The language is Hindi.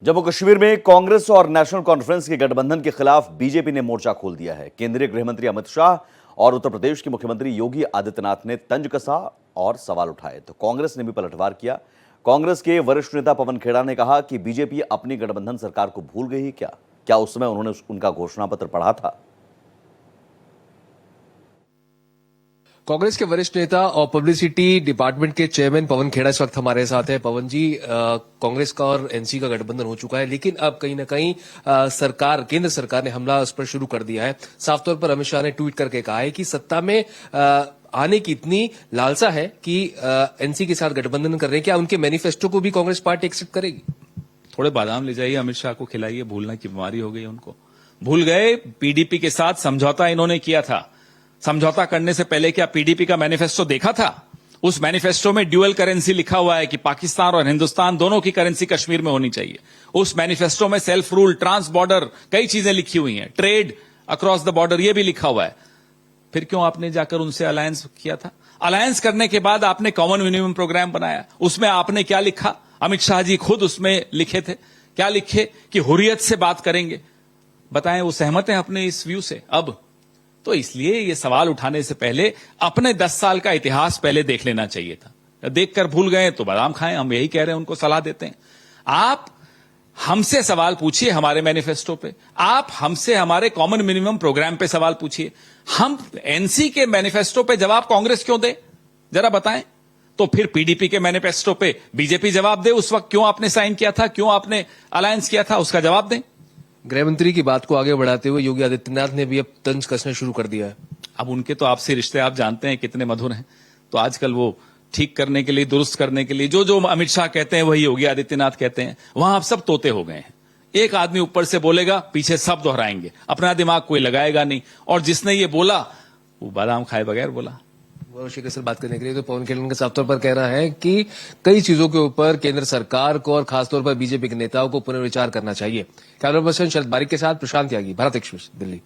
जम्मू कश्मीर में कांग्रेस और नेशनल कॉन्फ्रेंस के गठबंधन के खिलाफ बीजेपी ने मोर्चा खोल दिया है। केंद्रीय गृह मंत्री अमित शाह और उत्तर प्रदेश के मुख्यमंत्री योगी आदित्यनाथ ने तंज कसा और सवाल उठाए तो कांग्रेस ने भी पलटवार किया। कांग्रेस के वरिष्ठ नेता पवन खेड़ा ने कहा कि बीजेपी अपनी गठबंधन सरकार को भूल गई है क्या उस समय उन्होंने उनका घोषणा पत्र पढ़ा था? कांग्रेस के वरिष्ठ नेता और पब्लिसिटी डिपार्टमेंट के चेयरमैन पवन खेड़ा इस वक्त हमारे साथ है। पवन जी, कांग्रेस का और एनसी का गठबंधन हो चुका है, लेकिन अब कहीं ना कहीं केंद्र सरकार ने हमला उस पर शुरू कर दिया है। साफ तौर पर अमित शाह ने ट्वीट करके कहा है कि सत्ता में आने की इतनी लालसा है कि एनसी के साथ गठबंधन कर रहे हैं। क्या उनके मैनिफेस्टो को भी कांग्रेस पार्टी एक्सेप्ट करेगी? थोड़े बादाम ले जाइए, अमित शाह को खिलाइए, भूलने की बीमारी हो गई उनको। भूल गए पीडीपी के साथ समझौता इन्होंने किया था। समझौता करने से पहले क्या पीडीपी का मैनिफेस्टो देखा था? उस मैनिफेस्टो में ड्यूअल करेंसी लिखा हुआ है कि पाकिस्तान और हिंदुस्तान दोनों की करेंसी कश्मीर में होनी चाहिए। उस मैनिफेस्टो में सेल्फ रूल, ट्रांस बॉर्डर, कई चीजें लिखी हुई हैं, ट्रेड अक्रॉस द बॉर्डर, ये भी लिखा हुआ है। फिर क्यों आपने जाकर उनसे अलायंस किया था? अलायंस करने के बाद आपने कॉमन मिनिमम प्रोग्राम बनाया, उसमें आपने क्या लिखा? अमित शाह जी खुद उसमें लिखे थे। क्या लिखे? कि हुर्रियत से बात करेंगे। बताएं, वो सहमत हैं अपने इस व्यू से? अब तो इसलिए ये सवाल उठाने से पहले अपने 10 साल का इतिहास पहले देख लेना चाहिए था। देखकर भूल गए तो बादाम खाएं, हम यही कह रहे हैं, उनको सलाह देते हैं। आप हमसे सवाल पूछिए हमारे मैनिफेस्टो पे, आप हमसे हमारे कॉमन मिनिमम प्रोग्राम पे सवाल पूछिए। हम एनसी के मैनिफेस्टो पे जवाब कांग्रेस क्यों दे, जरा बताएं। तो फिर पीडीपी के मैनिफेस्टो पे बीजेपी जवाब दे, उस वक्त क्यों आपने साइन किया था, क्यों आपने अलायंस किया था, उसका जवाब दें। गृह मंत्री की बात को आगे बढ़ाते हुए योगी आदित्यनाथ ने भी अब तंज कसना शुरू कर दिया है। अब उनके तो आपसे रिश्ते आप जानते हैं कितने मधुर हैं, तो आजकल वो ठीक करने के लिए, दुरुस्त करने के लिए जो अमित शाह कहते हैं वही योगी आदित्यनाथ कहते हैं। वहां आप सब तोते हो गए हैं। एक आदमी ऊपर से बोलेगा, पीछे सब दोहराएंगे, अपना दिमाग कोई लगाएगा नहीं। और जिसने ये बोला वो बादाम खाए बगैर बोला। शिखर से बात करने के लिए तो पवन खेड़ा का साफ तौर पर कहना है कि कई चीजों के ऊपर केंद्र सरकार को और खासतौर पर बीजेपी के नेताओं को पुनर्विचार करना चाहिए। कैमरा पर्सन शरद बारिक के साथ प्रशांत त्यागी, भारत एक्सप्रेस, दिल्ली।